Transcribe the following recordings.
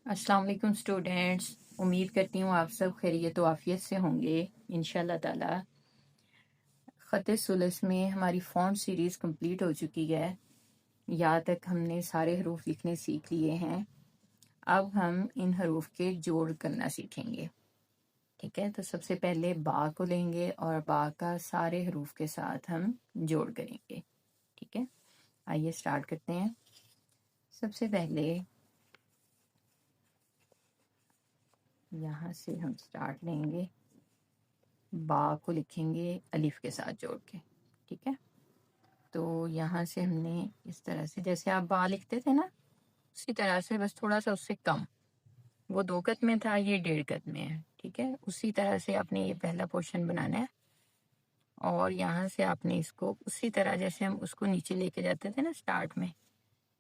अस्सलाम वालेकुम स्टूडेंट्स। उम्मीद करती हूँ आप सब खैरियत व आफियत से होंगे इंशाल्लाह ताला। ख़त सुलस में हमारी फ़ॉन्ट सीरीज़ कंप्लीट हो चुकी है। यहाँ तक हमने सारे हरूफ लिखने सीख लिए हैं। अब हम इन हरूफ के जोड़ करना सीखेंगे। ठीक है, तो सबसे पहले बा को लेंगे और बा का सारे हरूफ के साथ हम जोड़ करेंगे। ठीक है, आइए स्टार्ट करते हैं। सबसे पहले यहाँ से हम स्टार्ट लेंगे, बा को लिखेंगे अलिफ के साथ जोड़ के। ठीक है, तो यहाँ से हमने इस तरह से, जैसे आप बा लिखते थे ना, उसी तरह से, बस थोड़ा सा उससे कम। वो 2 कत में था, ये 1.5 कत में है। ठीक है, उसी तरह से आपने ये पहला पोर्शन बनाना है और यहाँ से आपने इसको उसी तरह, जैसे हम उसको नीचे लेके जाते थे ना स्टार्ट में,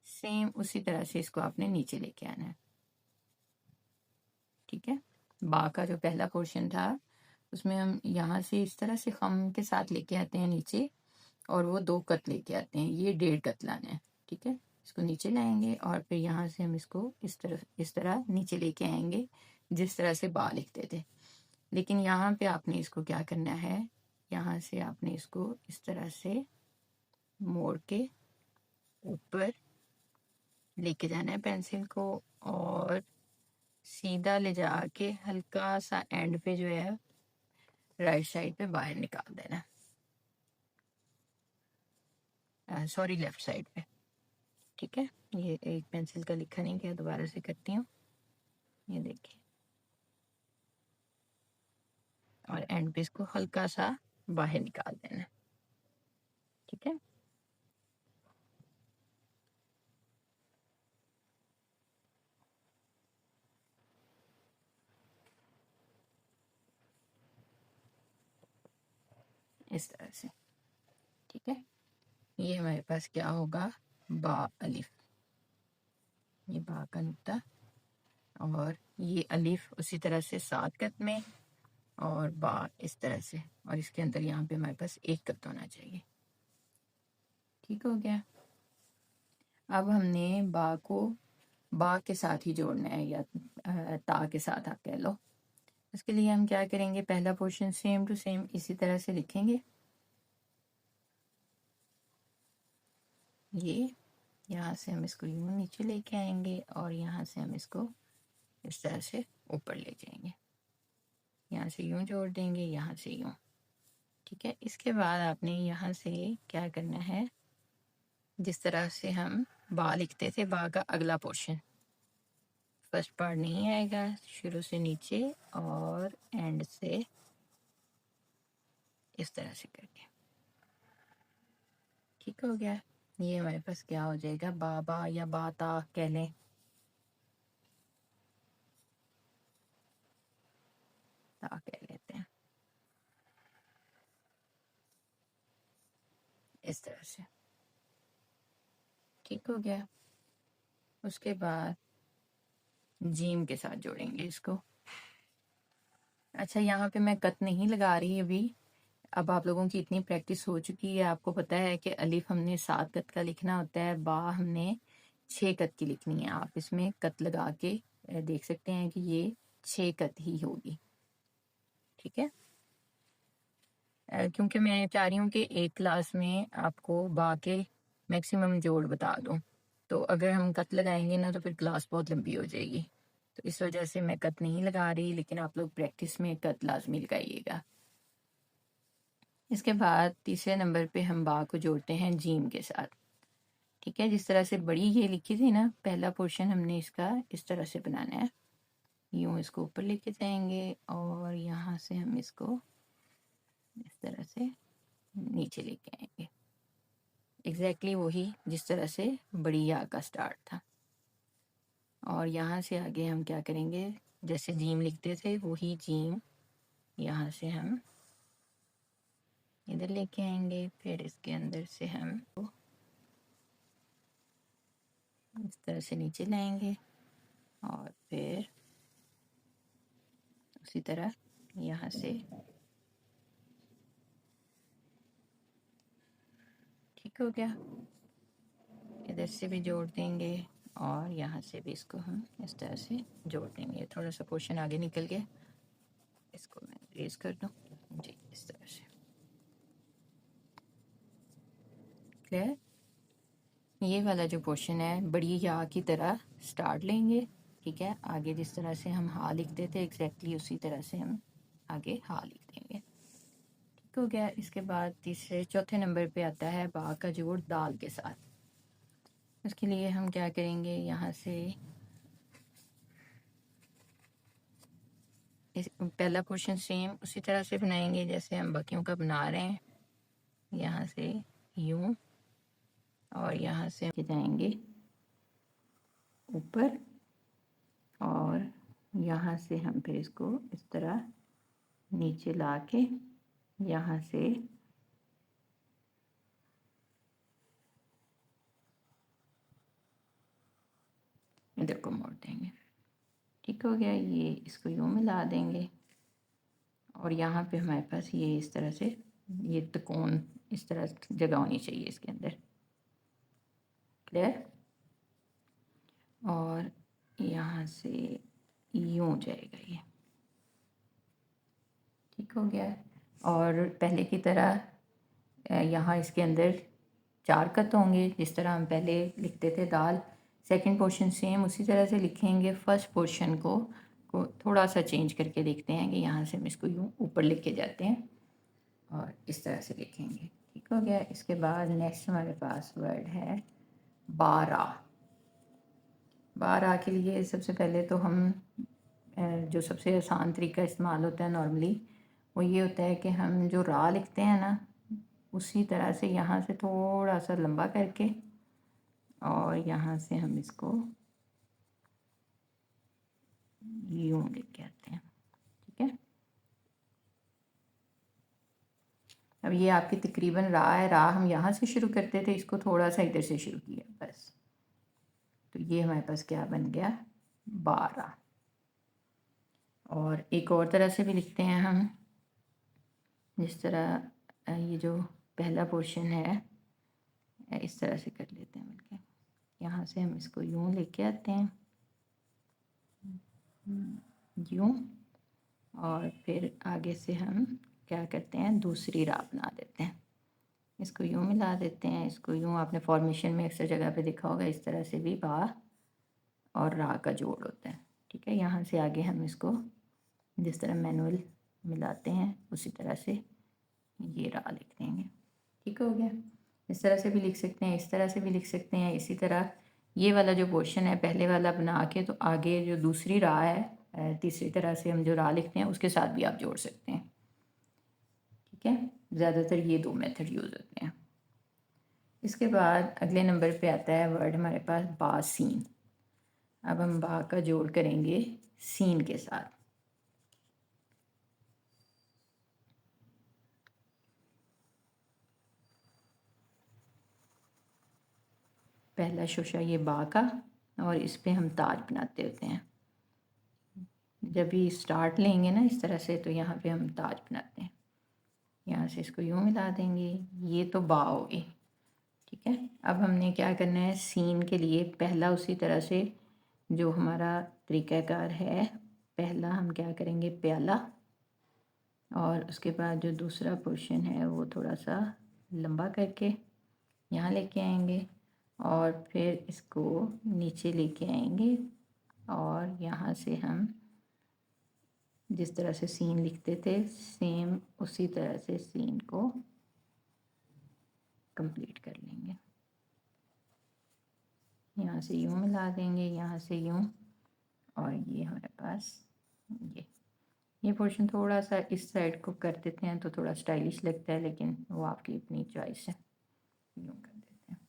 सेम उसी तरह से इसको आपने नीचे लेके आना है। ठीक है, बा का जो पहला पोर्शन था उसमें हम यहाँ से इस तरह से खम के साथ लेके आते हैं नीचे, और वो 2 कत लेके आते हैं, ये 1.5 कत लाना है। ठीक है, इसको नीचे लाएंगे और फिर यहाँ से हम इसको इस तरह नीचे लेके आएंगे, जिस तरह से बा लिखते थे। लेकिन यहाँ पे आपने इसको क्या करना है, यहाँ से आपने इसको इस तरह से मोड़ के ऊपर लेके जाना है पेंसिल को, और सीधा ले जाके हल्का सा एंड पे जो है राइट साइड पे बाहर निकाल देना, सॉरी लेफ्ट साइड पे। ठीक है, ये एक पेंसिल का लिखा नहीं गया, दोबारा से करती हूँ। ये देखिए, और एंड पे इसको हल्का सा बाहर निकाल देना। ठीक है, इस तरह से। ठीक है, ये हमारे पास क्या होगा, बा अलिफ, ये बा का नुक्ता, और ये अलिफ उसी तरह से 7 कत में, और बा इस तरह से, और इसके अंदर यहाँ पे हमारे पास 1 कत होना चाहिए। ठीक हो गया। अब हमने बा को बा के साथ ही जोड़ना है, या ता के साथ आप कह लो। इसके लिए हम क्या करेंगे, पहला पोर्शन सेम टू सेम इसी तरह से लिखेंगे। ये यहाँ से हम इसको यूं नीचे लेके आएंगे और यहाँ से हम इसको इस तरह से ऊपर ले जाएंगे, यहाँ से यूं जोड़ देंगे, यहाँ से यूं। ठीक है, इसके बाद आपने यहाँ से क्या करना है, जिस तरह से हम बा लिखते थे, बा का अगला पोर्शन, फर्स्ट पार्ट नहीं आएगा, शुरू से नीचे और एंड से इस तरह से करके। ठीक हो गया, ये हमारे पास क्या हो जाएगा, बाबा या बाता कह लें। ता कह लेते हैं, इस तरह से। ठीक हो गया, उसके बाद जीम के साथ जोड़ेंगे इसको। अच्छा, यहाँ पे मैं कत नहीं लगा रही अभी। अब आप लोगों की इतनी प्रैक्टिस हो चुकी है, आपको पता है कि अलिफ हमने 7 कत का लिखना होता है, बा हमने 6 कत की लिखनी है। आप इसमें कत लगा के देख सकते हैं कि ये 6 कत ही होगी। ठीक है, क्योंकि मैं चाह रही हूँ कि एक क्लास में आपको बा के मैक्सिमम जोड़ बता दूँ, तो अगर हम कत लगाएंगे ना तो फिर क्लास बहुत लंबी हो जाएगी। तो इस वजह से मैं कत नहीं लगा रही, लेकिन आप लोग प्रैक्टिस में कत लाजमी लगाइएगा। इसके बाद तीसरे नंबर पे हम बा को जोड़ते हैं जीम के साथ। ठीक है, जिस तरह से बड़ी ये लिखी थी ना, पहला पोर्शन हमने इसका इस तरह से बनाना है, यूं इसको ऊपर लेके जाएंगे और यहाँ से हम इसको इस तरह से नीचे लेके आएंगे, एग्जैक्टली वही जिस तरह से बड़ी या का स्टार्ट था। और यहाँ से आगे हम क्या करेंगे, जैसे जीम लिखते थे वही जीम यहाँ से हम इधर लेके आएंगे, फिर इसके अंदर से हम इस तरह से नीचे लाएंगे और फिर उसी तरह यहाँ से। ठीक हो गया, इधर से भी जोड़ देंगे और यहाँ से भी इसको हम इस तरह से जोड़ देंगे। थोड़ा सा पोर्शन आगे निकल गया, इसको मैं रेज कर दूँ जी, इस तरह से। क्लियर? ये वाला जो पोर्शन है बड़ी या की तरह स्टार्ट लेंगे, ठीक है। आगे जिस तरह से हम हा लिखते थे एग्जैक्टली उसी तरह से हम आगे हा लिख देंगे, ठीक हो गया। इसके बाद तीसरे चौथे नंबर पे आता है बा का जोड़ दाल के साथ। उसके लिए हम क्या करेंगे, यहाँ से पहला पोर्शन सेम उसी तरह से बनाएंगे जैसे हम बाकियों का बना रहे हैं। यहाँ से यूं और यहाँ से जाएंगे ऊपर और यहाँ से हम फिर इसको इस तरह नीचे ला के यहाँ से इधर को मोड़ देंगे, ठीक हो गया। ये इसको यूं मिला देंगे और यहाँ पे हमारे पास ये इस तरह से ये त्रिकोण इस तरह जगह होनी चाहिए इसके अंदर। क्लियर? और यहाँ से यूं जाएगा ये, ठीक हो गया। और पहले की तरह यहाँ इसके अंदर 4 कत होंगे जिस तरह हम पहले लिखते थे दाल। सेकंड पोर्शन सेम उसी तरह से लिखेंगे। फर्स्ट पोर्शन को थोड़ा सा चेंज करके देखते हैं कि यहाँ से हम इसको यूँ ऊपर लिख के जाते हैं और इस तरह से लिखेंगे, ठीक हो गया। इसके बाद नेक्स्ट हमारे पास वर्ड है 12। 12 के लिए सबसे पहले तो हम जो सबसे आसान तरीका इस्तेमाल होता है नॉर्मली वो ये होता है कि हम जो रा लिखते हैं ना उसी तरह से यहाँ से थोड़ा सा लंबा करके और यहाँ से हम इसको यूं लेके आते हैं, ठीक है। अब ये आपकी तकरीबन रा है, रा हम यहाँ से शुरू करते थे, इसको थोड़ा सा इधर से शुरू किया बस, तो ये हमारे पास क्या बन गया 12। और एक और तरह से भी लिखते हैं हम, जिस तरह ये जो पहला पोर्शन है इस तरह से कर लेते हैं मिलके। यहाँ से हम इसको यूं लेके आते हैं यूं और फिर आगे से हम क्या करते हैं दूसरी रा बना देते हैं। इसको यूं मिला देते हैं, इसको यूं आपने फॉर्मेशन में अक्सर जगह पे देखा होगा, इस तरह से भी बा और रा का जोड़ होता है, ठीक है। यहाँ से आगे हम इसको जिस तरह मैनुअल मिलाते हैं उसी तरह से ये रा लिख देंगे, ठीक हो गया। इस तरह से भी लिख सकते हैं, इस तरह से भी लिख सकते हैं। इसी तरह ये वाला जो पोर्शन है पहले वाला बना के तो आगे जो दूसरी रा है तीसरी तरह से हम जो रा लिखते हैं उसके साथ भी आप जोड़ सकते हैं, ठीक है। ज़्यादातर ये 2 मेथड यूज़ होते हैं। इसके बाद अगले नंबर पे आता है वर्ड हमारे पास बा सीन। अब हम बा का जोड़ करेंगे सीन के साथ। पहला शोशा ये बा का और इस पे हम ताज बनाते होते हैं। जब भी स्टार्ट लेंगे ना इस तरह से तो यहाँ पे हम ताज बनाते हैं। यहाँ से इसको यूँ मिला देंगे, ये तो बा हो गई, ठीक है। अब हमने क्या करना है सीन के लिए पहला उसी तरह से जो हमारा तरीक़ाकार है, पहला हम क्या करेंगे प्याला और उसके बाद जो दूसरा पोर्शन है वो थोड़ा सा लंबा करके यहाँ लेके आएंगे और फिर इसको नीचे लेके आएंगे और यहाँ से हम जिस तरह से सीन लिखते थे सेम उसी तरह से सीन को कंप्लीट कर लेंगे। यहाँ से यूँ मिला देंगे, यहाँ से यूँ और ये हमारे पास ये पोर्शन थोड़ा सा इस साइड को कर देते हैं तो थोड़ा स्टाइलिश लगता है, लेकिन वो आपकी अपनी चॉइस है, यूँ कर देते हैं,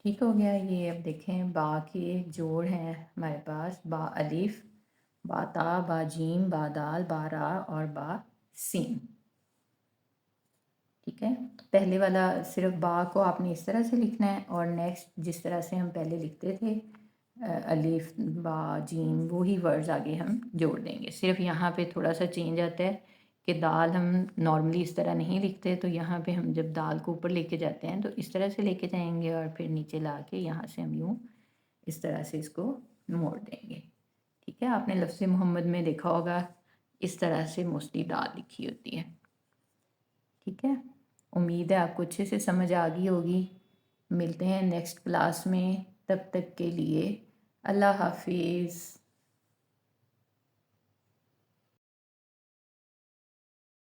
ठीक हो गया। ये अब देखें बा के जोड़ हैं हमारे पास बा अलिफ, बा ता, बा जीम, बा दाल, बा रा और बा सीन, ठीक है। पहले वाला सिर्फ बा को आपने इस तरह से लिखना है और नेक्स्ट जिस तरह से हम पहले लिखते थे अलिफ बा जीम वही वर्ड्स आगे हम जोड़ देंगे। सिर्फ यहाँ पे थोड़ा सा चेंज आता है कि दाल हम नॉर्मली इस तरह नहीं लिखते, तो यहाँ पे हम जब दाल को ऊपर लेके जाते हैं तो इस तरह से लेके जाएंगे और फिर नीचे ला के यहाँ से हम यूँ इस तरह से इसको मोड़ देंगे। ठीक है, आपने लफ्ज़ मोहम्मद में देखा होगा इस तरह से मोस्टली दाल लिखी होती है। ठीक है, उम्मीद है आपको अच्छे से समझ आ गई होगी। मिलते हैं नेक्स्ट क्लास में, तब तक के लिए अल्लाह हाफिज़।